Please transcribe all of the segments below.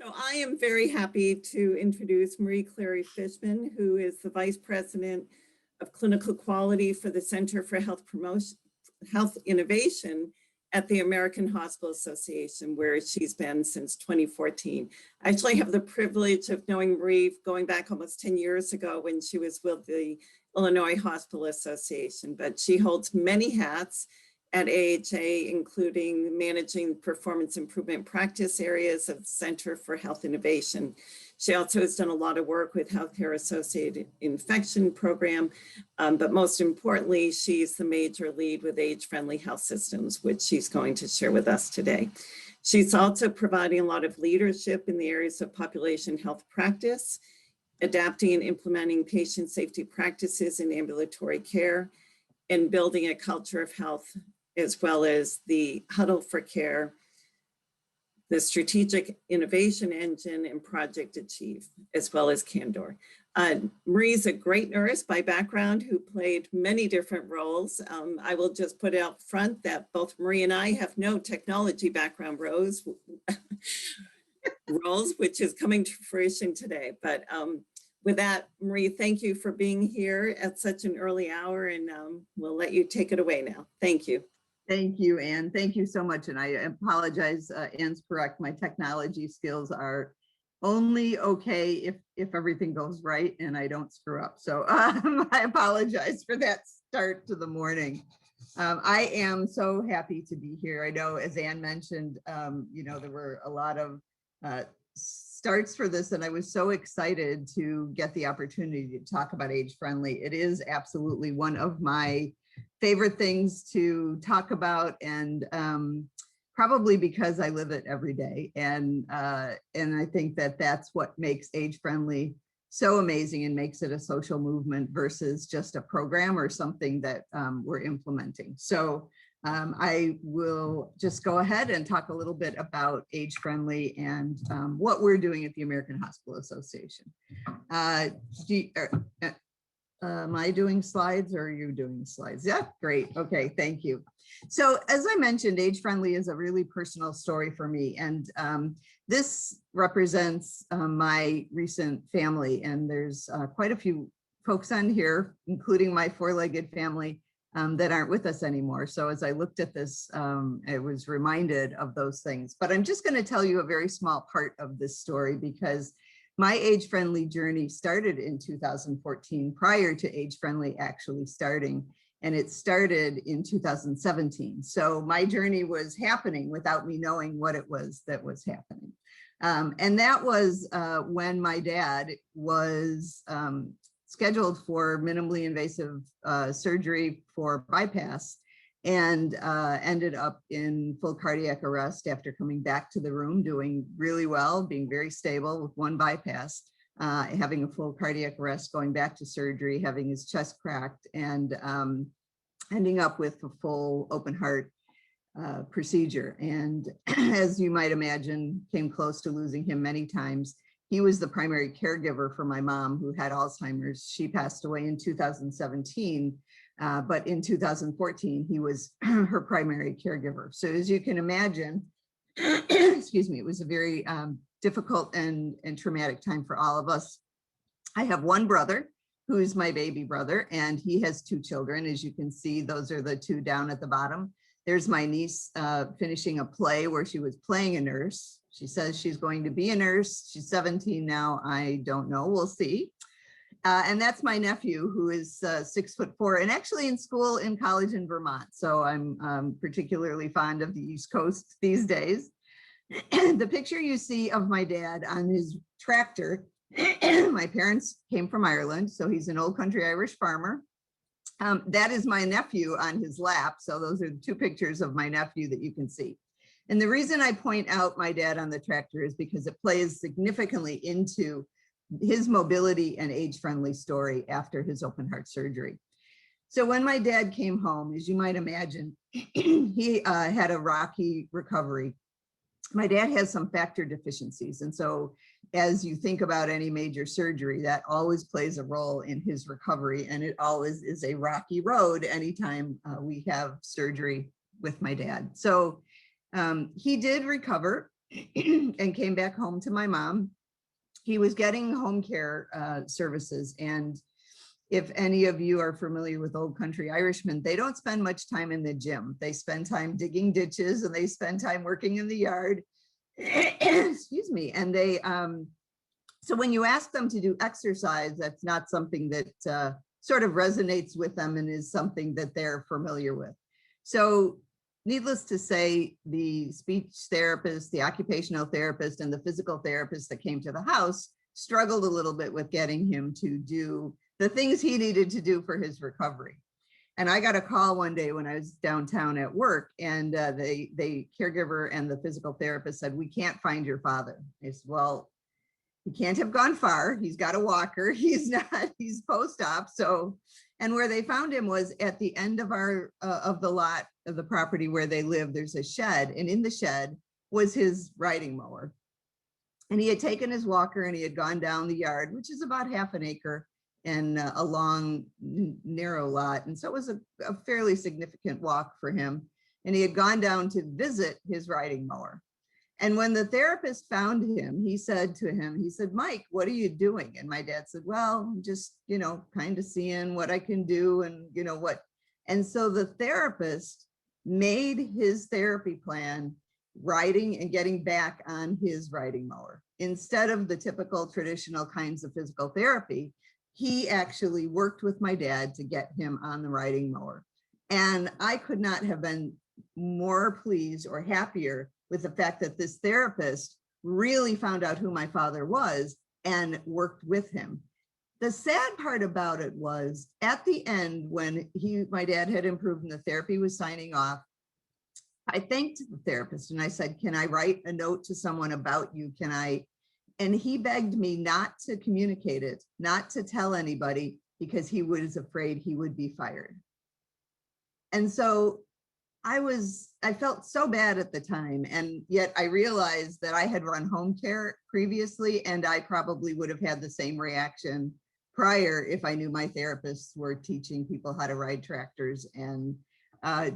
So I am very happy to introduce Marie Clary Fishman, who is the Vice President of Clinical Quality for the Center for Health Innovation at the American Hospital Association, where she's been since 2014. I actually have the privilege of knowing Marie going back almost 10 years ago when she was with the Illinois Hospital Association, but she holds many hats at AHA, including managing performance improvement practice areas of the Center for Health Innovation. She also has done a lot of work with healthcare associated infection program, but most importantly, she's the major lead with Age-Friendly Health Systems, which she's going to share with us today. She's also providing a lot of leadership in the areas of population health practice, adapting and implementing patient safety practices in ambulatory care, and building a culture of health, as well as the Huddle for Care, the Strategic Innovation Engine, and Project Achieve, as well as Candor. Marie's a great nurse by background who played many different roles. I will just put out front that both Marie and I have no technology background roles, which is coming to fruition today. But with that, Marie, thank you for being here at such an early hour, and we'll let you take it away now. Thank you. Thank you, Anne. Thank you so much. And I apologize, Anne's correct. My technology skills are only okay if everything goes right and I don't screw up. So I apologize for that start to the morning. I am so happy to be here. I know, as Anne mentioned, you know, there were a lot of starts for this, and I was so excited to get the opportunity to talk about Age Friendly. It is absolutely one of my favorite things to talk about, and probably because I live it every day. And I think that that's what makes Age Friendly so amazing and makes it a social movement versus just a program or something that we're implementing. So I will just go ahead and talk a little bit about Age Friendly and what we're doing at the American Hospital Association. Am I doing slides or are you doing slides? Yeah, great. Okay, thank you. So as I mentioned, Age Friendly is a really personal story for me. And this represents my recent family. And there's quite a few folks on here, including my four-legged family that aren't with us anymore. So as I looked at this, I was reminded of those things. But I'm just going to tell you a very small part of this story because my Age Friendly journey started in 2014, prior to Age Friendly actually starting, and it started in 2017. So my journey was happening without me knowing what it was that was happening. And that was when my dad was scheduled for minimally invasive surgery for bypass, and ended up in full cardiac arrest after coming back to the room, doing really well, being very stable with one bypass, having a full cardiac arrest, going back to surgery, having his chest cracked, and ending up with a full open heart procedure. And as you might imagine, came close to losing him many times. He was the primary caregiver for my mom, who had Alzheimer's. She passed away in 2017. But in 2014, he was her primary caregiver. So as you can imagine, excuse me, it was a very difficult and traumatic time for all of us. I have one brother who is my baby brother, and he has two children. As you can see, those are the two down at the bottom. There's my niece finishing a play where she was playing a nurse. She says she's going to be a nurse. She's 17 now. I don't know. We'll see. And that's my nephew, who is 6'4" and actually in school in college in Vermont. So I'm particularly fond of the East Coast these days. The picture you see of my dad on his tractor, my parents came from Ireland, so he's an old country Irish farmer. That is my nephew on his lap. So those are the two pictures of my nephew that you can see. And the reason I point out my dad on the tractor is because it plays significantly into his mobility and age-friendly story after his open heart surgery. So when my dad came home, as you might imagine, he had a rocky recovery. My dad has some factor deficiencies. And so as you think about any major surgery, that always plays a role in his recovery. And it always is a rocky road anytime we have surgery with my dad. So he did recover. and came back home to my mom. He was getting home care services. And if any of you are familiar with Old Country Irishmen, they don't spend much time in the gym. They spend time digging ditches and they spend time working in the yard. Excuse me. And they, so when you ask them to do exercise, that's not something that sort of resonates with them and is something that they're familiar with. So needless to say, the speech therapist, the occupational therapist, and the physical therapist that came to the house struggled a little bit with getting him to do the things he needed to do for his recovery. And I got a call one day when I was downtown at work, and the caregiver and the physical therapist said, "We can't find your father." I said, "Well, he can't have gone far. He's got a walker. He's post-op." So, and where they found him was at the end of of the lot of the property where they live. There's a shed, and in the shed was his riding mower. And he had taken his walker and he had gone down the yard, which is about half an acre and a long, narrow lot. And so it was a fairly significant walk for him. And he had gone down to visit his riding mower. And when the therapist found him, he said to him, he said, "Mike, what are you doing?" And my dad said, "Well, I'm just, kind of seeing what I can do and what." And so the therapist made his therapy plan riding and getting back on his riding mower. Instead of the typical traditional kinds of physical therapy, he actually worked with my dad to get him on the riding mower. And I could not have been more pleased or happier with the fact that this therapist really found out who my father was and worked with him. The sad part about it was at the end, when my dad had improved and the therapy was signing off, I thanked the therapist and I said, "Can I write a note to someone about you? Can I?" And he begged me not to communicate it, not to tell anybody, because he was afraid he would be fired. And so I felt so bad at the time. And yet I realized that I had run home care previously, and I probably would have had the same reaction prior if I knew my therapists were teaching people how to ride tractors and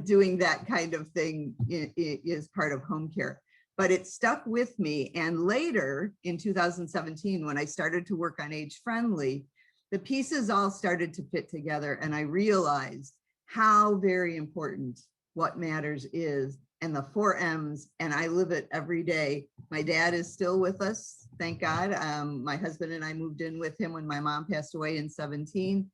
doing that kind of thing is part of home care. But it stuck with me. And later in 2017, when I started to work on Age Friendly, the pieces all started to fit together. And I realized how very important what matters is, and the 4 M's, and I live it every day. My dad is still with us, thank God. My husband and I moved in with him when my mom passed away in 2017.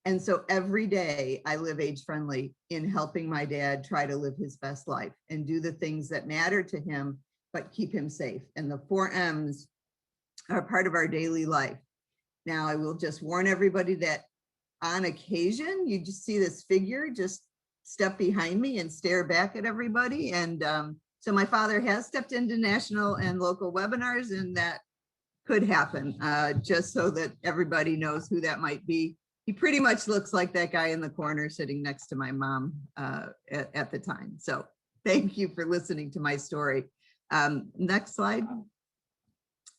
And so every day I live Age Friendly in helping my dad try to live his best life and do the things that matter to him, but keep him safe. And the 4 M's are part of our daily life. Now, I will just warn everybody that on occasion, you just see this figure just step behind me and stare back at everybody. And so my father has stepped into national and local webinars, and that could happen, just so that everybody knows who that might be. He pretty much looks like that guy in the corner sitting next to my mom at the time. So thank you for listening to my story. Next slide.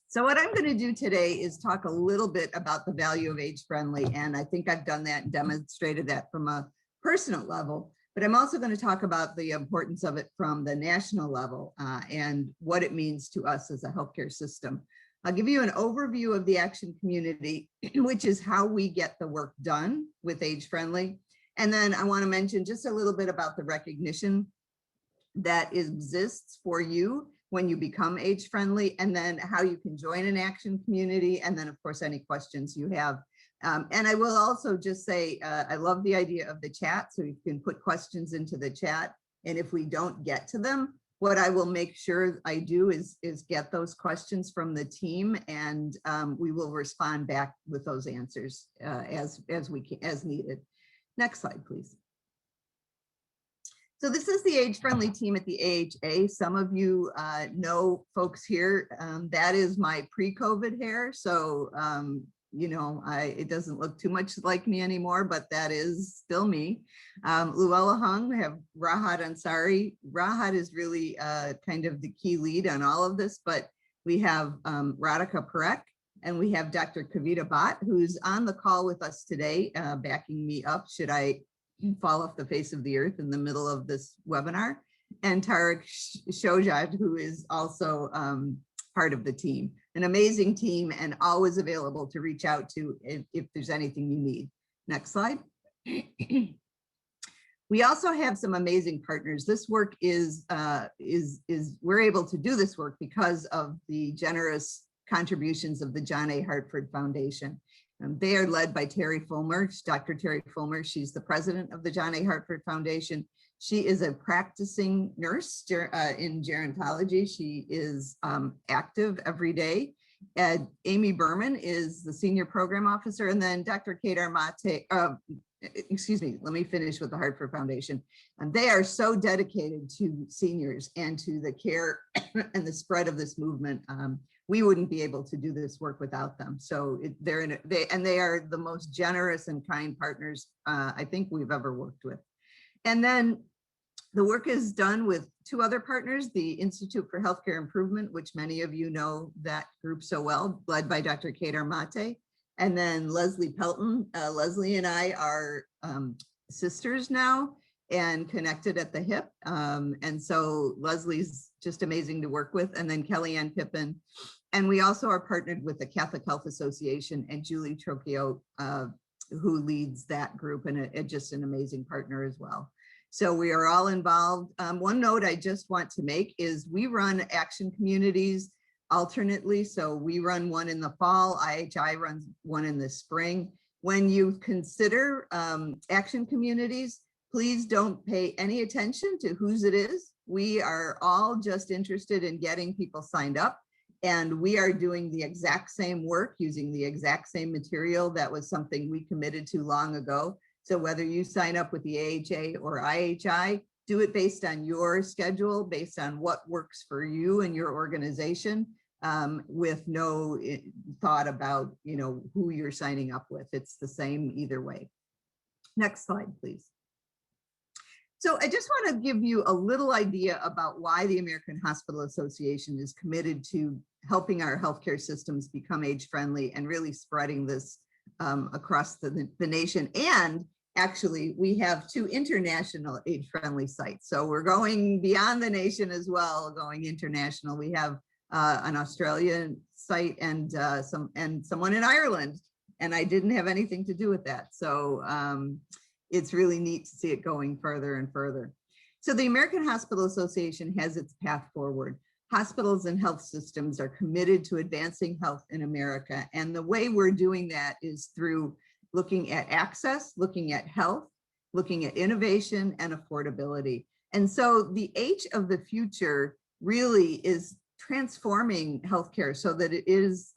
So what I'm going to do today is talk a little bit about the value of Age Friendly. And I think I've done that and demonstrated that from a personal level, but I'm also going to talk about the importance of it from the national level and what it means to us as a healthcare system. I'll give you an overview of the action community, which is how we get the work done with Age Friendly. And then I want to mention just a little bit about the recognition that exists for you when you become Age Friendly, and then how you can join an action community, and then of course any questions you have. And I will also just say, I love the idea of the chat, so you can put questions into the chat. And if we don't get to them, what I will make sure I do is get those questions from the team, and we will respond back with those answers as needed. Next slide, please. So this is the Age Friendly team at the AHA. Some of you know folks here. That is my pre-COVID hair. So, it doesn't look too much like me anymore, but that is still me. Luella Hung, we have Rahat Ansari. Rahat is really kind of the key lead on all of this, but we have Radhika Parekh, and we have Dr. Kavita Bhatt, who's on the call with us today, backing me up should I fall off the face of the earth in the middle of this webinar. and Tarek Shojat, who is also part of the team. An amazing team and always available to reach out to if there's anything you need. Next slide. We also have some amazing partners. This work is we're able to do this work because of the generous contributions of the John A. Hartford Foundation. They are led by Terry Fulmer, Dr. Terry Fulmer. She's the president of the John A. Hartford Foundation. She is a practicing nurse in gerontology. She is active every day. Amy Berman is the senior program officer, and then Dr. Kate Armate, excuse me, let me finish with the Hartford Foundation. And they are so dedicated to seniors and to the care and the spread of this movement. We wouldn't be able to do this work without them. So they are the most generous and kind partners I think we've ever worked with. And then the work is done with two other partners, the Institute for Healthcare Improvement, which many of you know that group so well, led by Dr. Kate Armate. And then Leslie Pelton. Leslie and I are sisters now and connected at the hip. And so Leslie's just amazing to work with. And then Kellyanne Pippin. And we also are partnered with the Catholic Health Association and Julie Trocchio, who leads that group, and just an amazing partner as well. So we are all involved. One note I just want to make is we run action communities alternately. So we run one in the fall, IHI runs one in the spring. When you consider action communities, please don't pay any attention to whose it is. We are all just interested in getting people signed up. And we are doing the exact same work using the exact same material. That was something we committed to long ago. So whether you sign up with the AHA or IHI, do it based on your schedule, based on what works for you and your organization, with no thought about, who you're signing up with. It's the same either way. Next slide, please. So I just want to give you a little idea about why the American Hospital Association is committed to helping our healthcare systems become age-friendly and really spreading this across the nation. And actually, we have 2 international age-friendly sites. So we're going beyond the nation as well, going international. We have an Australian site and someone in Ireland, and I didn't have anything to do with that. So it's really neat to see it going further and further. So the American Hospital Association has its path forward. Hospitals and health systems are committed to advancing health in America. And the way we're doing that is through looking at access, looking at health, looking at innovation and affordability. And so the H of the future really is transforming healthcare so that it is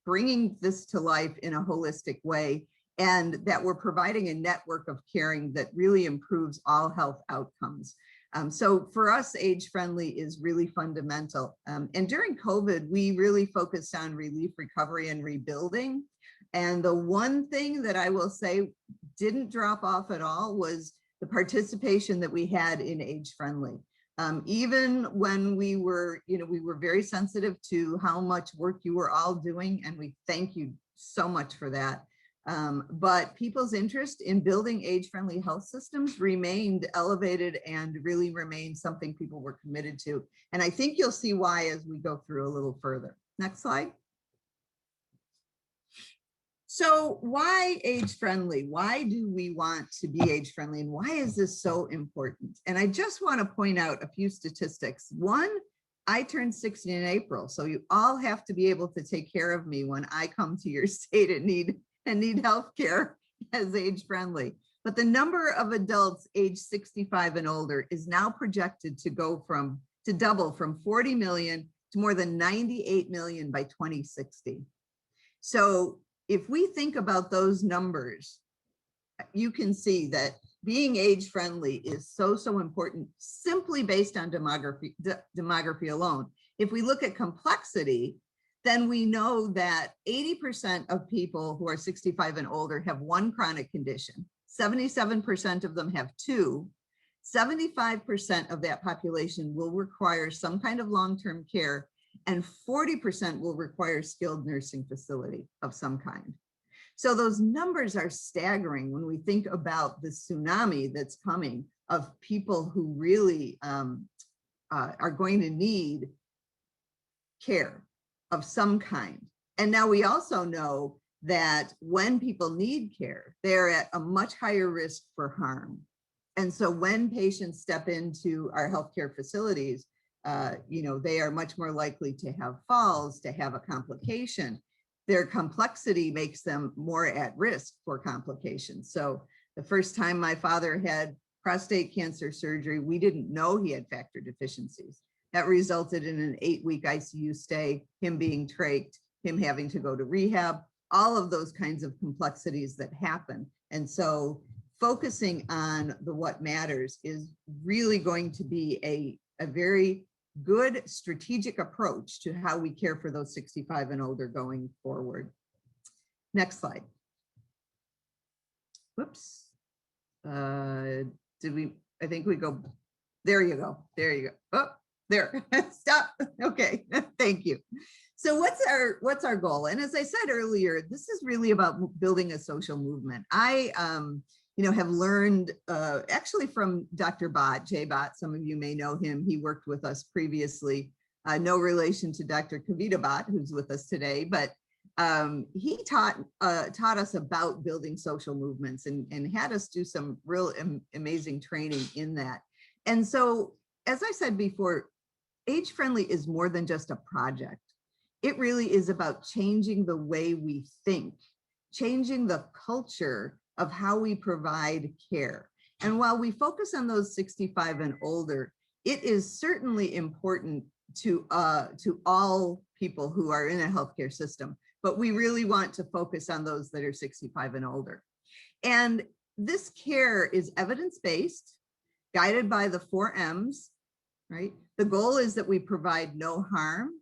bringing this to life in a holistic way, and that we're providing a network of caring that really improves all health outcomes. So for us, age-friendly is really fundamental. And during COVID, we really focused on relief, recovery, and rebuilding. And the one thing that I will say didn't drop off at all was the participation that we had in age-friendly. Even when we were very sensitive to how much work you were all doing, and we thank you so much for that. But people's interest in building age-friendly health systems remained elevated and really remained something people were committed to. And I think you'll see why as we go through a little further. Next slide. So why age-friendly? Why do we want to be age-friendly? And why is this so important? And I just want to point out a few statistics. One, I turned 60 in April, so you all have to be able to take care of me when I come to your state and need health care as age-friendly. But the number of adults age 65 and older is now projected to double from 40 million to more than 98 million by 2060. So if we think about those numbers, you can see that being age-friendly is so important simply based on demography alone. If we look at complexity, then we know that 80% of people who are 65 and older have one chronic condition. 77% of them have 2. 75% of that population will require some kind of long-term care, and 40% will require skilled nursing facility of some kind. So those numbers are staggering when we think about the tsunami that's coming of people who really are going to need care of some kind. And now we also know that when people need care, they're at a much higher risk for harm. And so when patients step into our healthcare facilities, they are much more likely to have falls, to have a complication. Their complexity makes them more at risk for complications. So the first time my father had prostate cancer surgery, we didn't know he had factor deficiencies. That resulted in an 8-week ICU stay, him being trached, him having to go to rehab, all of those kinds of complexities that happen. And so focusing on the what matters is really going to be a very good strategic approach to how we care for those 65 and older going forward. Next slide. Whoops. I think we go, there you go. There you go. Oh, there, stop. Okay, thank you. So what's our goal? And as I said earlier, this is really about building a social movement. I have learned actually from Dr. Bott, Jay Bott, some of you may know him. He worked with us previously. No relation to Dr. Kavita Bott, who's with us today, but he taught us about building social movements and had us do some real amazing training in that. And so, as I said before, Age Friendly is more than just a project. It really is about changing the way we think, changing the culture of how we provide care. And while we focus on those 65 and older, it is certainly important to all people who are in a healthcare system, but we really want to focus on those that are 65 and older. And this care is evidence-based, guided by the 4 M's, right? The goal is that we provide no harm,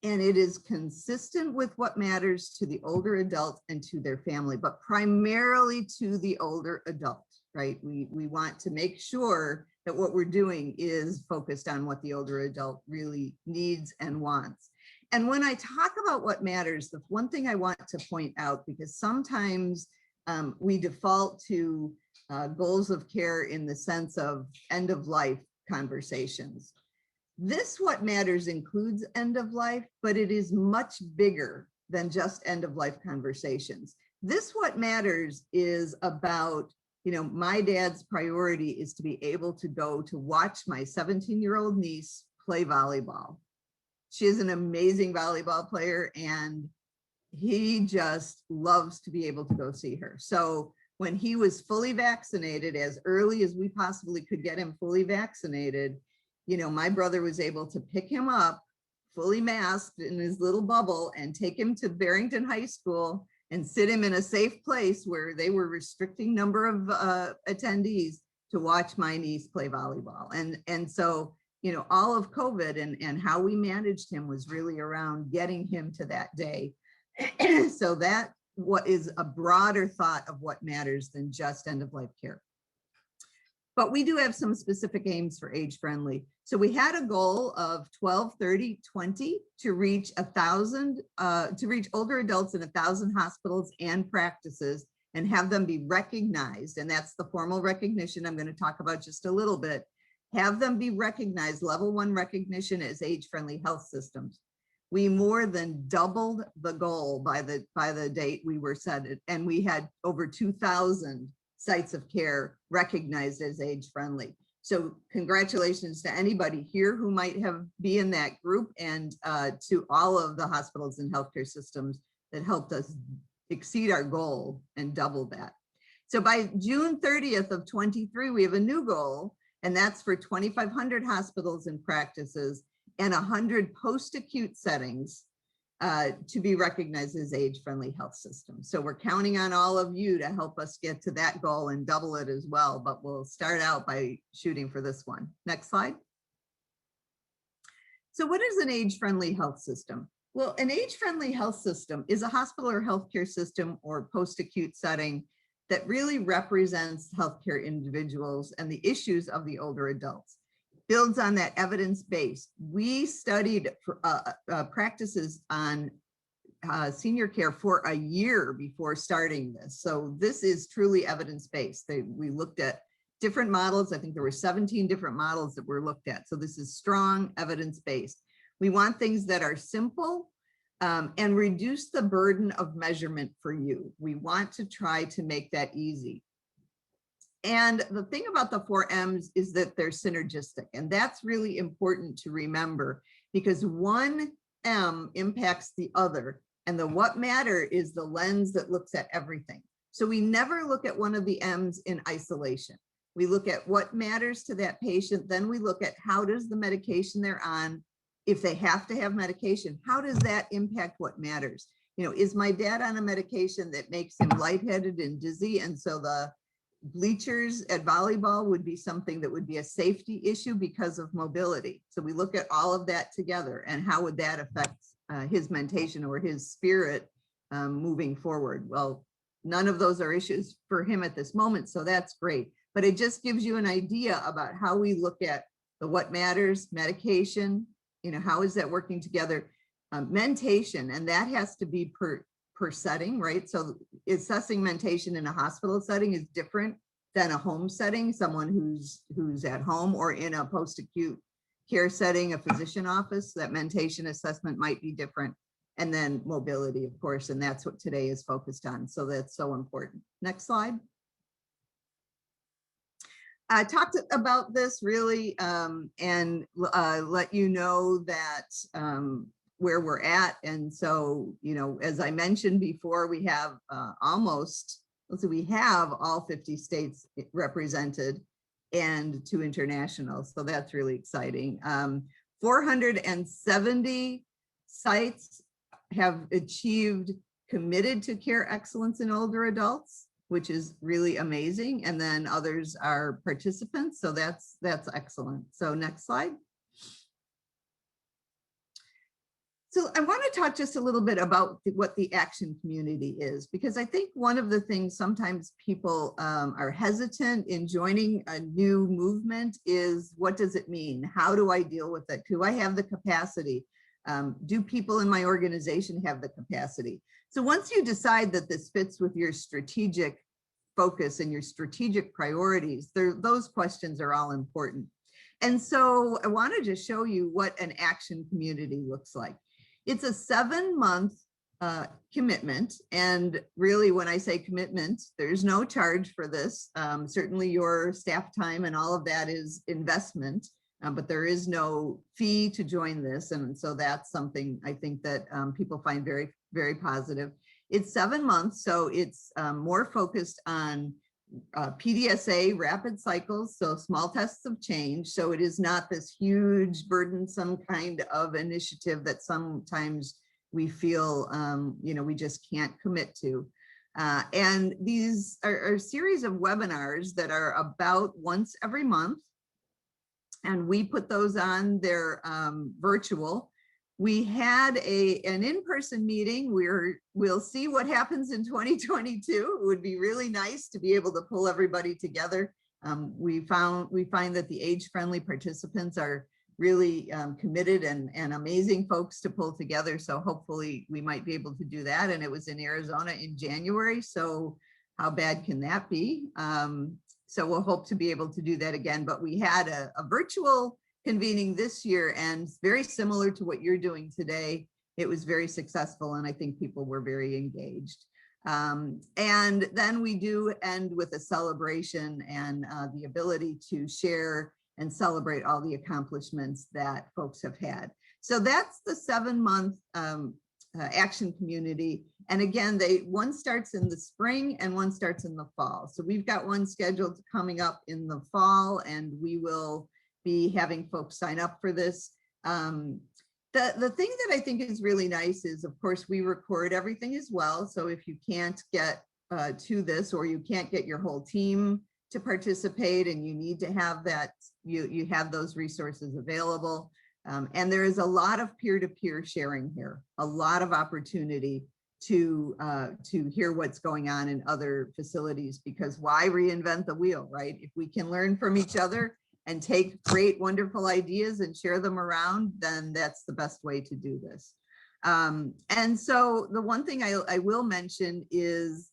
and it is consistent with what matters to the older adult and to their family, but primarily to the older adult, right? We want to make sure that what we're doing is focused on what the older adult really needs and wants. And when I talk about what matters, the one thing I want to point out, because sometimes we default to goals of care in the sense of end of life conversations. This what matters includes end of life, but it is much bigger than just end of life conversations. This what matters is about, my dad's priority is to be able to go to watch my 17-year-old niece play volleyball. She is an amazing volleyball player, and he just loves to be able to go see her. So when he was fully vaccinated, as early as we possibly could get him fully vaccinated, my brother was able to pick him up fully masked in his little bubble and take him to Barrington High School and sit him in a safe place where they were restricting number of attendees to watch my niece play volleyball. And so, all of COVID and how we managed him was really around getting him to that day. So that what is a broader thought of what matters than just end of life care. But we do have some specific aims for Age Friendly. So we had a goal of 12, 30, 20 to reach 1,000, to reach older adults in 1,000 hospitals and practices and have them be recognized. And that's the formal recognition I'm going to talk about just a little bit. Have them be recognized, level 1 recognition as Age Friendly health systems. We more than doubled the goal by the date we were set, and we had over 2,000 sites of care recognized as Age Friendly. So congratulations to anybody here who might be in that group, and to all of the hospitals and healthcare systems that helped us exceed our goal and double that. So by June 30th of 23, we have a new goal, and that's for 2,500 hospitals and practices and 100 post-acute settings to be recognized as age-friendly health systems. So we're counting on all of you to help us get to that goal and double it as well, but we'll start out by shooting for this one. Next slide. So what is an age-friendly health system? Well, an age-friendly health system is a hospital or healthcare system or post-acute setting that really represents healthcare individuals and the issues of the older adults. Builds on that evidence-based. We studied practices on senior care for a year before starting this. So this is truly evidence-based. We looked at different models. I think there were 17 different models that were looked at. So this is strong evidence-based. We want things that are simple and reduce the burden of measurement for you. We want to try to make that easy. And the thing about the 4Ms is that they're synergistic, and that's really important to remember, because one M impacts the other, and the what matter is the lens that looks at everything. So we never look at one of the M's in isolation. We look at what matters to that patient, then we look at how does the medication they're on, if they have to have medication, how does that impact what matters? You know, is my dad on a medication that makes him lightheaded and dizzy, and so the bleachers at volleyball would be something that would be a safety issue because of mobility. So we look at all of that together, and how would that affect his mentation or his spirit moving forward? Well, none of those are issues for him at this moment, so that's great. But it just gives you an idea about how we look at the what matters, medication, you know, how is that working together, mentation, and that has to be per setting, right? So assessing mentation in a hospital setting is different than a home setting, someone who's at home, or in a post-acute care setting, a physician office, that mentation assessment might be different. And then mobility, of course, and that's what today is focused on. So that's so important. Next slide. I talked about this really and let you know that where we're at. And so, you know, as I mentioned before, we have we have all 50 states represented and 2 international. So that's really exciting. 470 sites have achieved committed to care excellence in older adults, which is really amazing. And then others are participants. So that's excellent. So next slide. So I want to talk just a little bit about what the action community is, because I think one of the things sometimes people are hesitant in joining a new movement is, what does it mean? How do I deal with it? Do I have the capacity? Do people in my organization have the capacity? So once you decide that this fits with your strategic focus and your strategic priorities, those questions are all important. And so I wanted to show you what an action community looks like. It's a 7-month commitment. And really, when I say commitment, there's no charge for this. Certainly your staff time and all of that is investment, but there is no fee to join this. And so that's something I think that people find very, very positive. It's 7 months, so it's more focused on PDSA rapid cycles, so small tests of change. So it is not this huge burdensome kind of initiative that sometimes we feel, you know, we just can't commit to. And these are a series of webinars that are about once every month. And we put those on their virtual. We had an in-person meeting. We'll see what happens in 2022. It would be really nice to be able to pull everybody together. We find that the age-friendly participants are really committed and amazing folks to pull together. So hopefully we might be able to do that. And it was in Arizona in January. So how bad can that be? So we'll hope to be able to do that again. But we had a virtual convening this year, and very similar to what you're doing today. It was very successful, and I think people were very engaged. And then we do end with a celebration and the ability to share and celebrate all the accomplishments that folks have had. So that's the 7-month action community. And again, one starts in the spring and one starts in the fall. So we've got one scheduled coming up in the fall, and we will be having folks sign up for this. The thing that I think is really nice is, of course, we record everything as well. So if you can't get to this, or you can't get your whole team to participate and you need to have that, you have those resources available. And there is a lot of peer-to-peer sharing here, a lot of opportunity to hear what's going on in other facilities, because why reinvent the wheel, right? If we can learn from each other and take great, wonderful ideas and share them around, then that's the best way to do this. And so the one thing I will mention is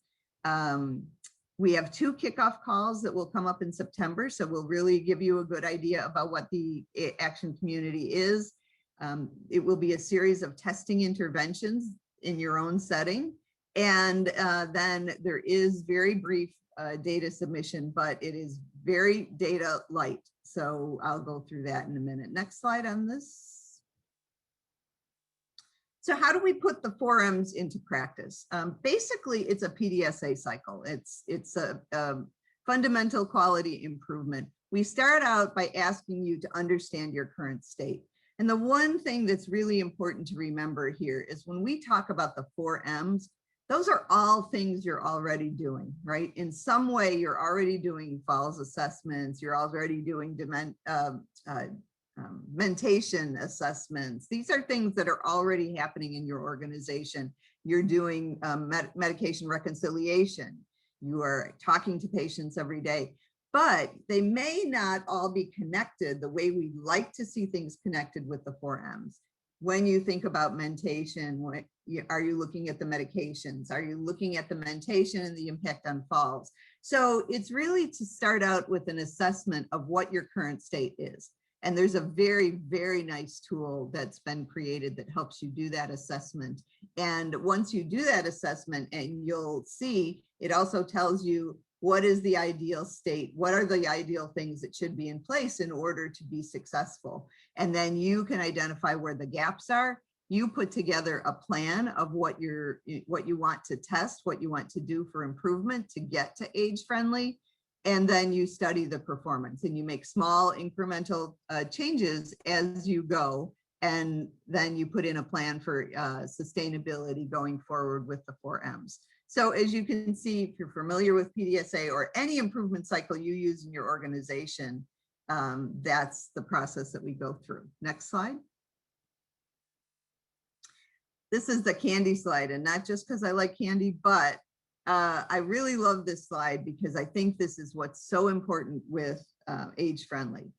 We have 2 kickoff calls that will come up in September, so we'll really give you a good idea about what the Action Community is. It will be a series of testing interventions in your own setting. And then there is very brief data submission, but it is very data light. So I'll go through that in a minute. Next slide on this. So how do we put the 4 M's into practice? Basically, it's a PDSA cycle. It's a fundamental quality improvement. We start out by asking you to understand your current state. And the one thing that's really important to remember here is when we talk about the 4 M's, those are all things you're already doing, right? In some way, you're already doing falls assessments, you're already doing mentation assessments. These are things that are already happening in your organization. You're doing medication reconciliation. You are talking to patients every day, but they may not all be connected the way we like to see things connected with the 4 M's. When you think about mentation, are you looking at the medications? Are you looking at the mentation and the impact on falls? So it's really to start out with an assessment of what your current state is. And there's a very, very nice tool that's been created that helps you do that assessment. And once you do that assessment, and you'll see, it also tells you what is the ideal state? What are the ideal things that should be in place in order to be successful? And then you can identify where the gaps are. You put together a plan of what you want to test, what you want to do for improvement to get to age friendly. And then you study the performance and you make small incremental changes as you go. And then you put in a plan for sustainability going forward with the 4 M's. So as you can see, if you're familiar with PDSA or any improvement cycle you use in your organization, that's the process that we go through. Next slide. This is the candy slide, and not just because I like candy, but I really love this slide because I think this is what's so important with age friendly.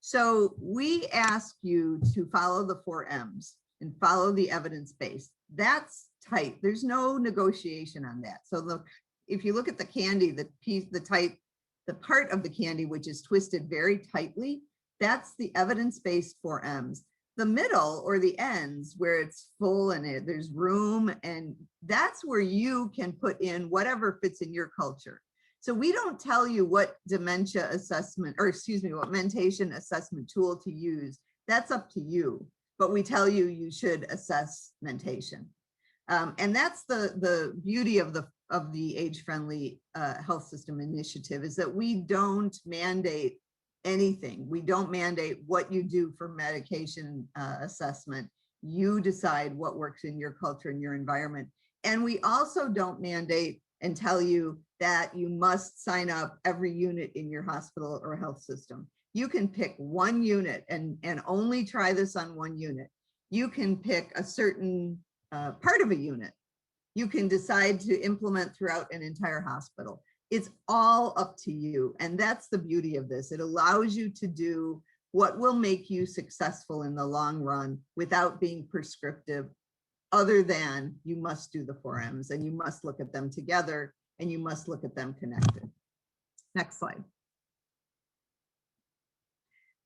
So we ask you to follow the 4 M's and follow the evidence base. That's tight. There's no negotiation on that. So look, if you look at the candy, the part of the candy which is twisted very tightly, that's the evidence-based 4 M's. The middle or the ends where it's full and there's room, and that's where you can put in whatever fits in your culture. So we don't tell you what dementia assessment, or excuse me, what mentation assessment tool to use. That's up to you. But we tell you you should assess mentation. And that's the beauty of the age-friendly health system initiative, is that we don't mandate anything. We don't mandate what you do for medication assessment. You decide what works in your culture and your environment. And we also don't mandate and tell you that you must sign up every unit in your hospital or health system. You can pick one unit and only try this on one unit. You can pick a certain part of a unit. You can decide to implement throughout an entire hospital. It's all up to you. And that's the beauty of this. It allows you to do what will make you successful in the long run without being prescriptive, other than you must do the 4 M's and you must look at them together and you must look at them connected. Next slide.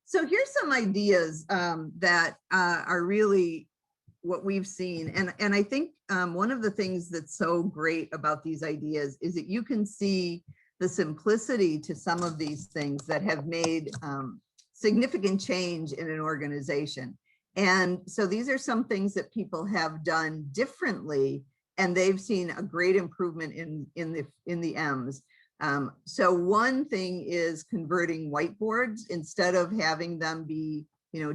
So here's some ideas that are really what we've seen. And I think one of the things that's so great about these ideas is that you can see the simplicity to some of these things that have made significant change in an organization. And so these are some things that people have done differently, and they've seen a great improvement in the M's. So one thing is converting whiteboards, instead of having them be,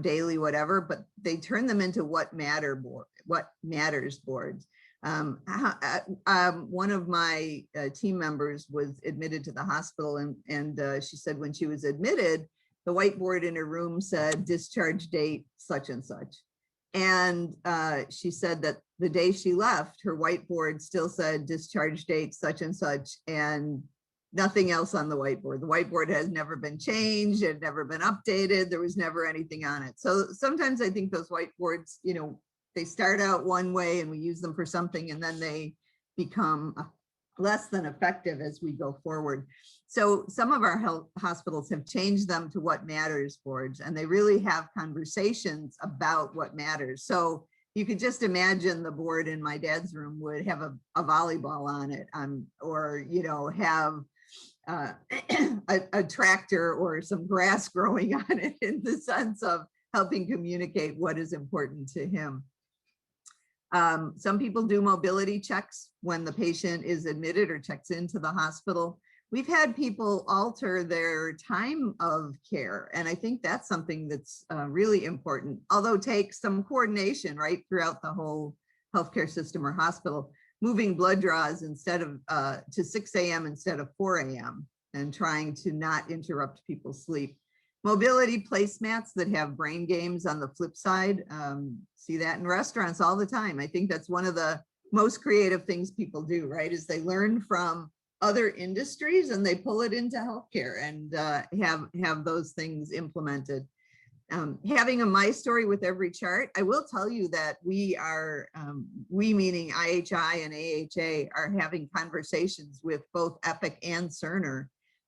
daily whatever, but they turn them into what matters boards. One of my team members was admitted to the hospital, and she said when she was admitted, the whiteboard in her room said discharge date such and such. And she said that the day she left, her whiteboard still said discharge date such and such, and nothing else on the whiteboard. The whiteboard has never been changed, it had never been updated, there was never anything on it. So sometimes I think those whiteboards, they start out one way and we use them for something, and then they become less than effective as we go forward. So some of our health hospitals have changed them to what matters boards, and they really have conversations about what matters. So you could just imagine the board in my dad's room would have a volleyball on it, or, you know, have a tractor or some grass growing on it, in the sense of helping communicate what is important to him. Some people do mobility checks when the patient is admitted or checks into the hospital. We've had people alter their time of care, and I think that's something that's really important, although takes some coordination right throughout the whole healthcare system or hospital. Moving blood draws instead of to 6 a.m. instead of 4 a.m. and trying to not interrupt people's sleep. Mobility placemats that have brain games on the flip side. See that in restaurants all the time. I think that's one of the most creative things people do, right? Is they learn from other industries and they pull it into healthcare and have those things implemented. Having a My Story with every chart. I will tell you that we are, we meaning IHI and AHA, are having conversations with both Epic and Cerner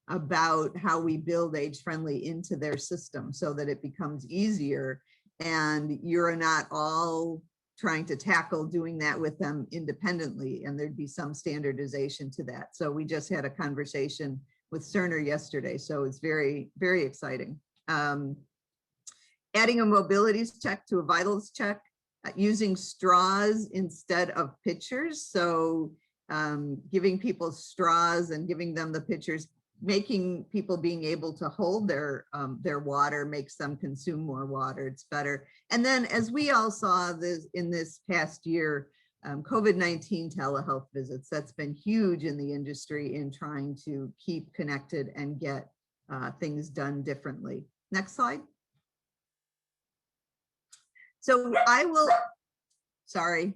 about how we build age friendly into their system so that it becomes easier, and you're not all trying to tackle doing that with them independently, and there'd be some standardization to that. So we just had a conversation with Cerner yesterday, so it's very, very exciting. Adding a mobilities check to a vitals check, using straws instead of pitchers. So giving people straws and giving them the pitchers, making people being able to hold their water makes them consume more water. It's better. And then, as we all saw this in this past year, COVID-19 telehealth visits, that's been huge in the industry in trying to keep connected and get things done differently. Next slide. So I will, sorry.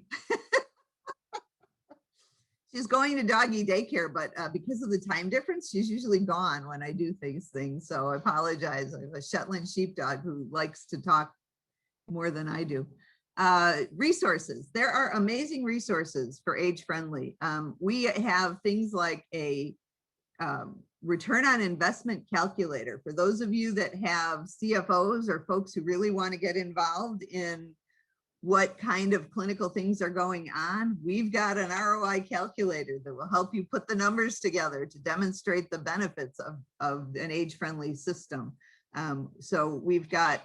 She's going to doggy daycare, but because of the time difference, she's usually gone when I do things. So I apologize. I have a Shetland sheepdog who likes to talk more than I do. Resources. There are amazing resources for age friendly. We have things like a return on investment calculator. For those of you that have CFOs or folks who really want to get involved in what kind of clinical things are going on, we've got an ROI calculator that will help you put the numbers together to demonstrate the benefits of an age-friendly system. So we've got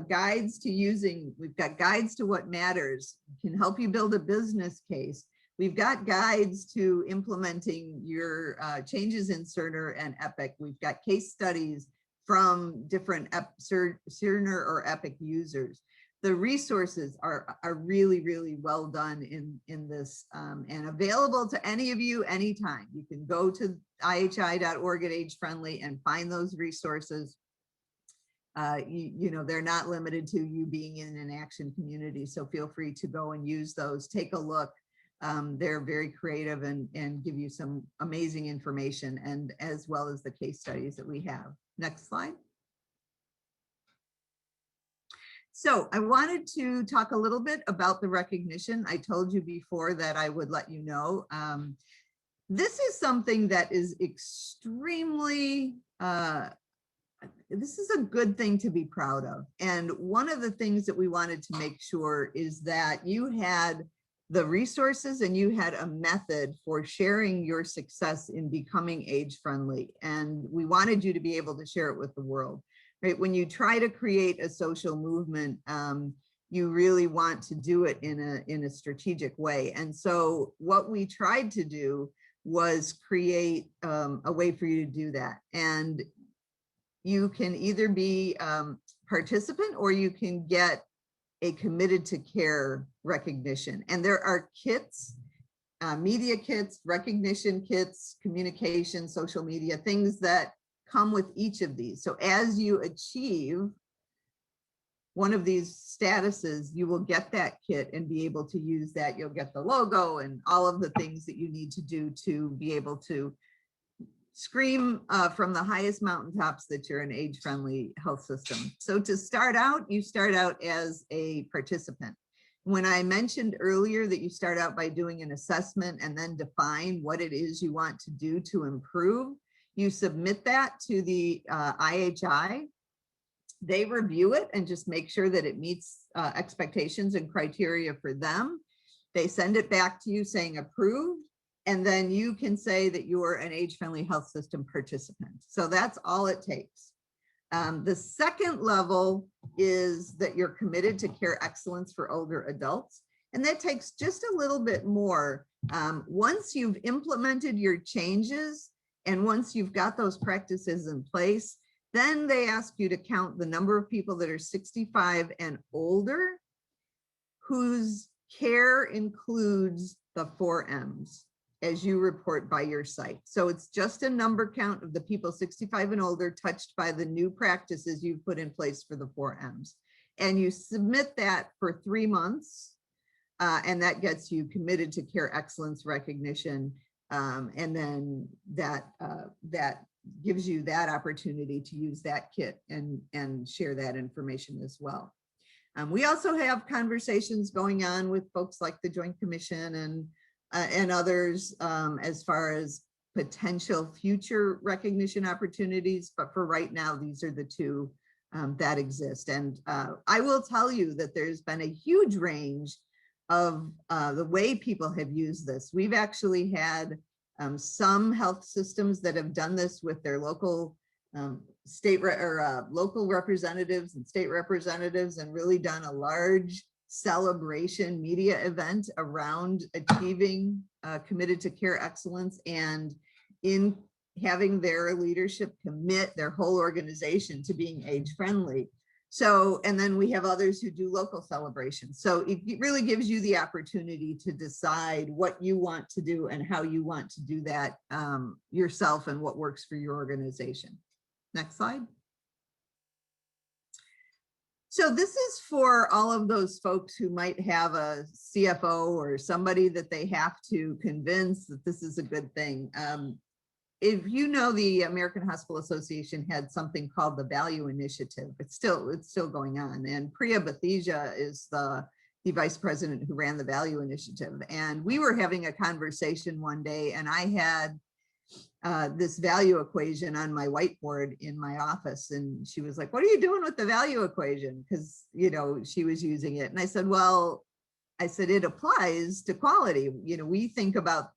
guides to using, we've got guides to what matters, can help you build a business case. We've got guides to implementing your changes in Cerner and Epic. We've got case studies from different Cerner or Epic users. The resources are really, really well done in this and available to any of you anytime. You can go to ihi.org at Age Friendly and find those resources. You know, they're not limited to you being in an action community, so feel free to go and use those. Take a look. They're very creative and give you some amazing information, and as well as the case studies that we have. Next slide. So I wanted to talk a little bit about the recognition. I told you before that I would let you know. This is something that is extremely, this is a good thing to be proud of. And one of the things that we wanted to make sure is that you had the resources and you had a method for sharing your success in becoming age friendly. And we wanted you to be able to share it with the world. Right? When you try to create a social movement, you really want to do it in a strategic way. And so what we tried to do was create a way for you to do that. And you can either be participant or you can get a committed to care recognition. And there are kits, media kits, recognition kits, communication, social media, things that come with each of these. So as you achieve one of these statuses, you will get that kit and be able to use that. You'll get the logo and all of the things that you need to do to be able to scream from the highest mountaintops that you're an age-friendly health system. So to start out, you start out as a participant. when I mentioned earlier that you start out by doing an assessment and then define what it is you want to do to improve, you submit that to the IHI. They review it and just make sure that it meets expectations and criteria for them. They send it back to you saying approved, and then you can say that you're an age-friendly health system participant. So that's all it takes. The second level is that you're committed to care excellence for older adults. And that takes just a little bit more. Once you've implemented your changes and once you've got those practices in place, then they ask you to count the number of people that are 65 and older whose care includes the 4 M's as you report by your site. So it's just a number count of the people 65 and older touched by the new practices you've put in place for the 4 M's. And you submit that for 3 months, and that gets you committed to care excellence recognition. And then that gives you that opportunity to use that kit and share that information as well. We also have conversations going on with folks like the Joint Commission and others as far as potential future recognition opportunities. But for right now, these are the 2 that exist. And I will tell you that there's been a huge range of the way people have used this. We've actually had some health systems that have done this with their local local representatives and state representatives, and really done a large celebration media event around achieving committed to care excellence, and in having their leadership commit their whole organization to being age friendly. So, and then we have others who do local celebrations. So it really gives you the opportunity to decide what you want to do and how you want to do that yourself and what works for your organization. Next slide. So this is for all of those folks who might have a CFO or somebody that they have to convince that this is a good thing. If you know, the American Hospital Association had something called the Value Initiative. It's still going on. And Priya Batheja is the vice president who ran the Value Initiative. And we were having a conversation one day, and I had this value equation on my whiteboard in my office, and she was like, "What are you doing with the value equation?" Because, you know, she was using it. And I said, well, it applies to quality. You know, we think about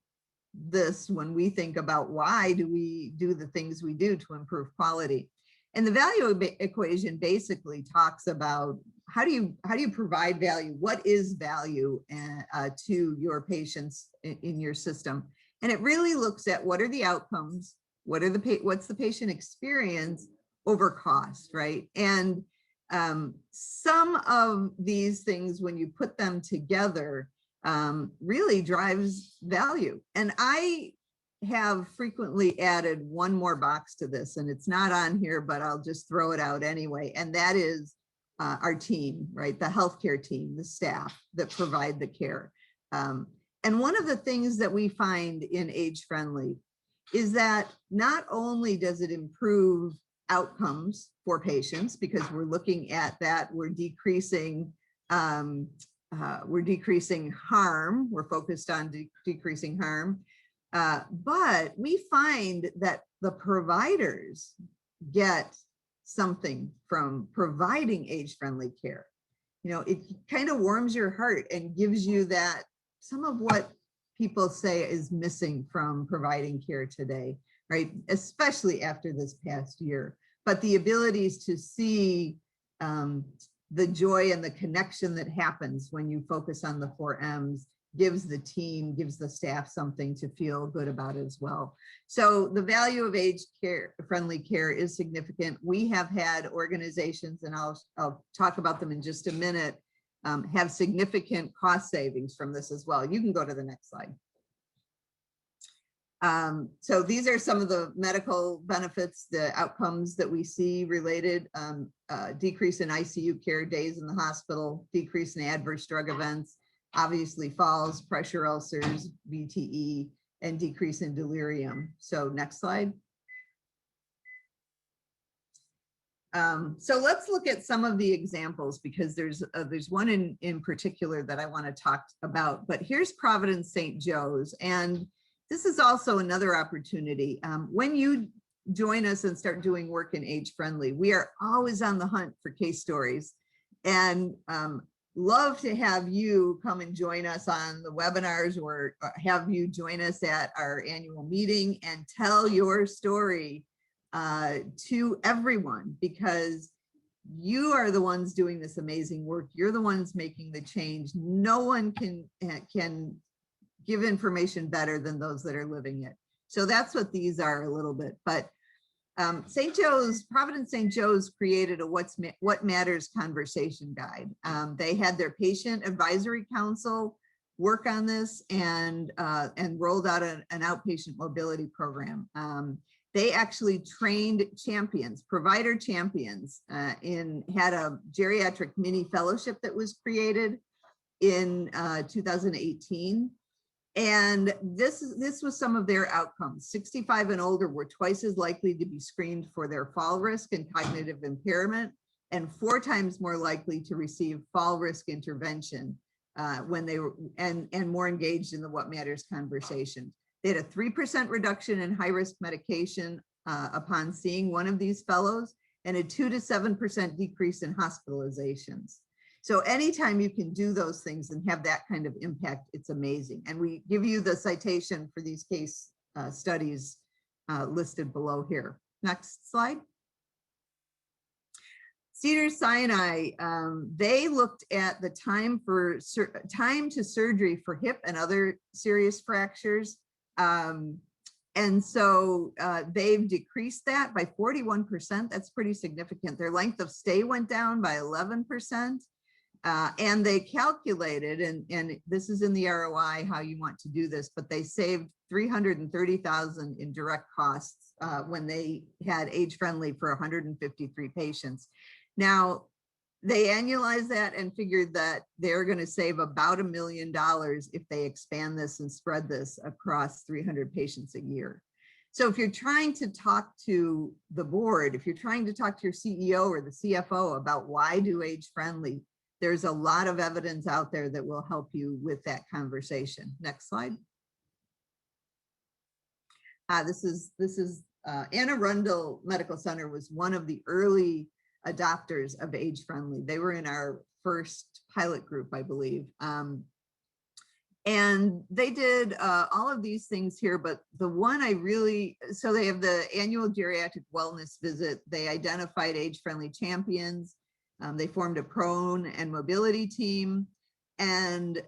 this when we think about why do we do the things we do to improve quality. And the value equation basically talks about how do you provide value? What is value to your patients in your system? And it really looks at what are the outcomes, what's the patient experience over cost, right? And some of these things, when you put them together, really drives value. And I have frequently added one more box to this, and it's not on here, but I'll just throw it out anyway. And that is our team, right? The healthcare team, the staff that provide the care. And one of the things that we find in Age Friendly is that not only does it improve outcomes for patients, because we're looking at that, we're decreasing harm, we're focused on decreasing harm, but we find that the providers get something from providing age-friendly care. You know, it kind of warms your heart and gives you that, some of what people say is missing from providing care today, right? Especially after this past year. But the abilities to see the joy and the connection that happens when you focus on the 4 M's gives the team, gives the staff something to feel good about as well. So the value of age-friendly care is significant. We have had organizations, and I'll talk about them in just a minute, have significant cost savings from this as well. You can go to the next slide. So these are some of the medical benefits, the outcomes that we see related, decrease in ICU care days in the hospital, decrease in adverse drug events, obviously falls, pressure ulcers, VTE, and decrease in delirium. So next slide. So let's look at some of the examples because there's one in particular that I want to talk about, but here's Providence St. Joe's. And this is also another opportunity. When you join us and start doing work in Age Friendly, we are always on the hunt for case stories, and love to have you come and join us on the webinars or have you join us at our annual meeting and tell your story to everyone, because you are the ones doing this amazing work. You're the ones making the change. No one can give information better than those that are living it. So that's what these are a little bit. But St. Joe's, Providence St. Joe's created a What Matters conversation guide. They had their patient advisory council work on this and rolled out an outpatient mobility program. They actually trained champions, provider champions, had a geriatric mini fellowship that was created in 2018. And this was some of their outcomes. 65 and older were twice as likely to be screened for their fall risk and cognitive impairment, and 4 times more likely to receive fall risk intervention when they were and more engaged in the What Matters conversation. They had a 3% reduction in high-risk medication upon seeing one of these fellows, and a 2 to 7% decrease in hospitalizations. So anytime you can do those things and have that kind of impact, it's amazing. And we give you the citation for these case studies listed below here. Next slide. Cedars-Sinai, they looked at the time to surgery for hip and other serious fractures. And so they've decreased that by 41%. That's pretty significant. Their length of stay went down by 11%. And they calculated, and this is in the ROI, how you want to do this, but they saved $330,000 in direct costs when they had Age Friendly for 153 patients. Now, they annualized that and figured that they're going to save about $1 million if they expand this and spread this across 300 patients a year. So if you're trying to talk to the board, if you're trying to talk to your CEO or the CFO about why do Age Friendly, there's a lot of evidence out there that will help you with that conversation. Next slide. This is Anne Arundel Medical Center was one of the early adopters of Age Friendly. They were in our first pilot group, I believe. And they did all of these things here, but the one so they have the annual geriatric wellness visit. They identified Age Friendly champions. They formed a prone and mobility team, and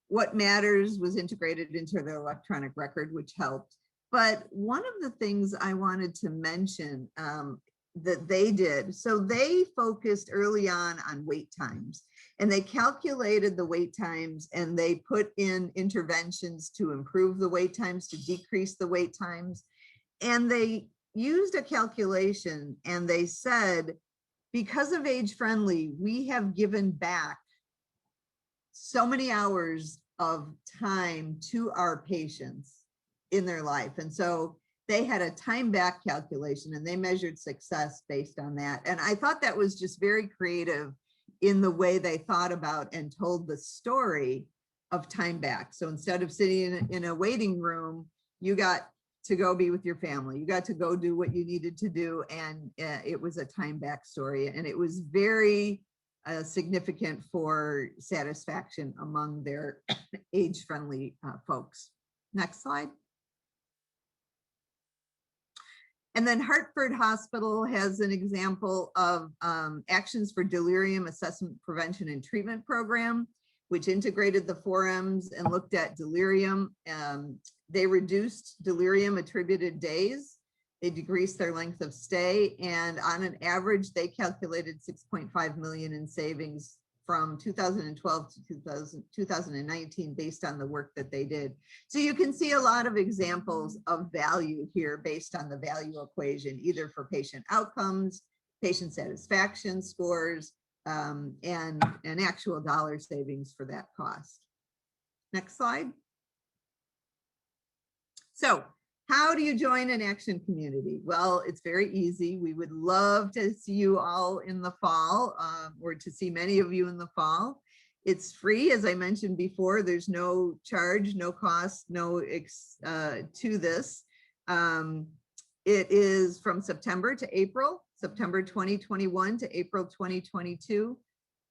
What Matters was integrated into their electronic record, which helped. But one of the things I wanted to mention that they did, so they focused early on wait times, and they calculated the wait times, and they put in interventions to improve the wait times, to decrease the wait times. And they used a calculation, and they said, because of Age Friendly, we have given back so many hours of time to our patients in their life. And so they had a time back calculation, and they measured success based on that. And I thought that was just very creative in the way they thought about and told the story of time back. So instead of sitting in a waiting room, you got to go be with your family. You got to go do what you needed to do. And it was a time back story. And it was very significant for satisfaction among their Age Friendly folks. Next slide. And then Hartford Hospital has an example of Actions for Delirium Assessment, Prevention, and Treatment Program, which integrated the 4Ms and looked at delirium. They reduced delirium attributed days. They decreased their length of stay. And on an average, they calculated 6.5 million in savings from 2012 to 2019 based on the work that they did. So you can see a lot of examples of value here based on the value equation, either for patient outcomes, patient satisfaction scores, and actual dollar savings for that cost. Next slide. So How do you join an action community? Well, it's very easy. We would love to see you all in the fall, or to see many of you in the fall. It's free, as I mentioned before. There's no charge, no cost, to this. It is from September to April, September 2021 to April 2022.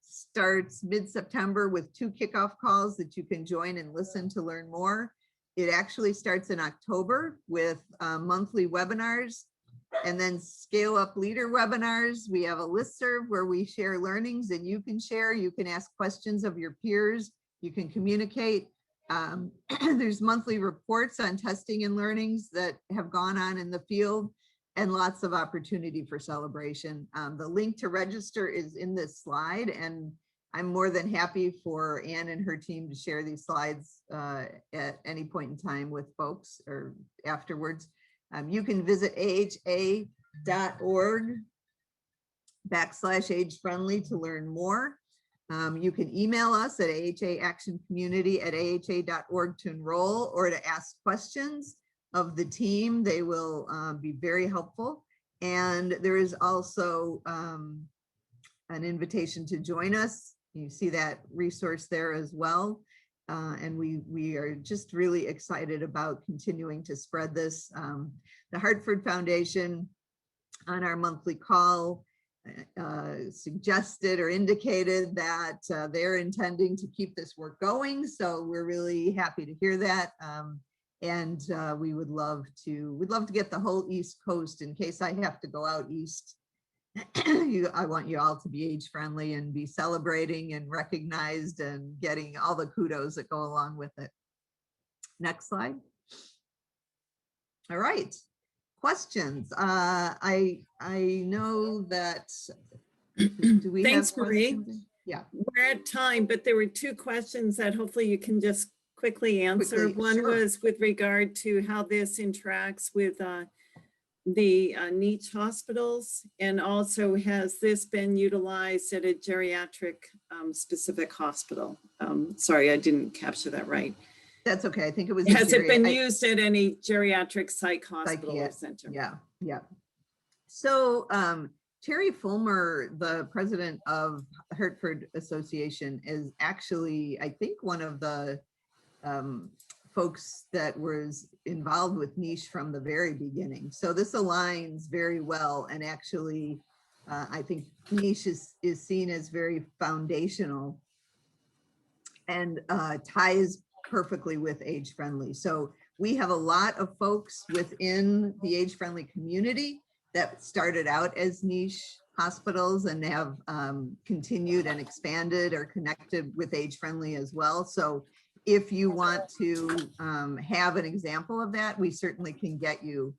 Starts mid-September with 2 kickoff calls that you can join and listen to learn more. It actually starts in October with monthly webinars and then scale up leader webinars. We have a listserv where we share learnings and you can share, you can ask questions of your peers, you can communicate. There's monthly reports on testing and learnings that have gone on in the field and lots of opportunity for celebration. The link to register is in this slide, and I'm more than happy for Anne and her team to share these slides at any point in time with folks or afterwards. You can visit aha.org/age-friendly to learn more. You can email us at ahaactioncommunity@aha.org to enroll or to ask questions of the team. They will be very helpful. And there is also an invitation to join us. You see that resource there as well. And we are just really excited about continuing to spread this. The Hartford Foundation on our monthly call suggested or indicated that they're intending to keep this work going. So we're really happy to hear that. And we would love to get the whole East Coast, in case I have to go out east. I want you all to be age friendly and be celebrating and recognized and getting all the kudos that go along with it. Next slide. All right, questions. I know that, do we Thanks, have Marie. questions? Yeah. We're at time, but there were 2 questions that hopefully you can just quickly answer. One Sure. was with regard to how this interacts with the niche hospitals, and also has this been utilized at a geriatric specific hospital? Sorry, I didn't capture that right. That's okay. I think it was. Has it been used at any geriatric psych hospital or center? Yeah. So Terry Fulmer, the president of Hartford Association, is actually, I think, one of the folks that was involved with niche from the very beginning. So this aligns very well, and actually I think niche is seen as very foundational and ties perfectly with age friendly. So we have a lot of folks within the age friendly community that started out as niche hospitals and have continued and expanded or connected with age friendly as well. So if you want to have an example of that, we certainly can get you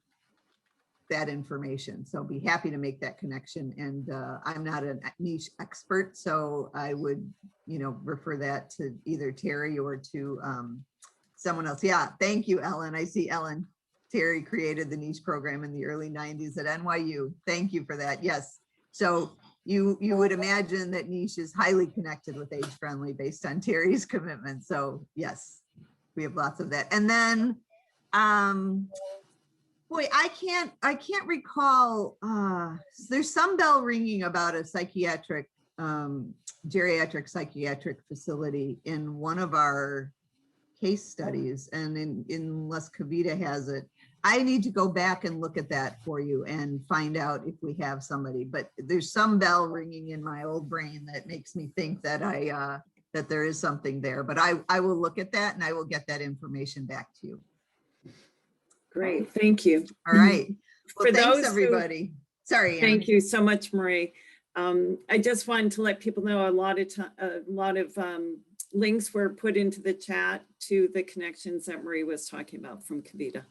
that information. So be happy to make that connection. And I'm not a niche expert, so I would, refer that to either Terry or to someone else. Yeah, thank you, Ellen. I see Ellen. Terry created the niche program in the early 90s at NYU. Thank you for that. Yes. So you would imagine that niche is highly connected with age friendly based on Terry's commitment. So yes, we have lots of that. And then, boy, I can't recall, there's some bell ringing about a psychiatric, geriatric psychiatric facility in one of our case studies, and unless Kavita has it, I need to go back and look at that for you and find out if we have somebody. But there's some bell ringing in my old brain that makes me think that that there is something there. But I will look at that and I will get that information back to you. Great, thank you. All right. Well, For thanks those everybody. Sorry, Anne. Thank you so much, Marie. I just wanted to let people know a lot of links were put into the chat to the connections that Marie was talking about from Kavita.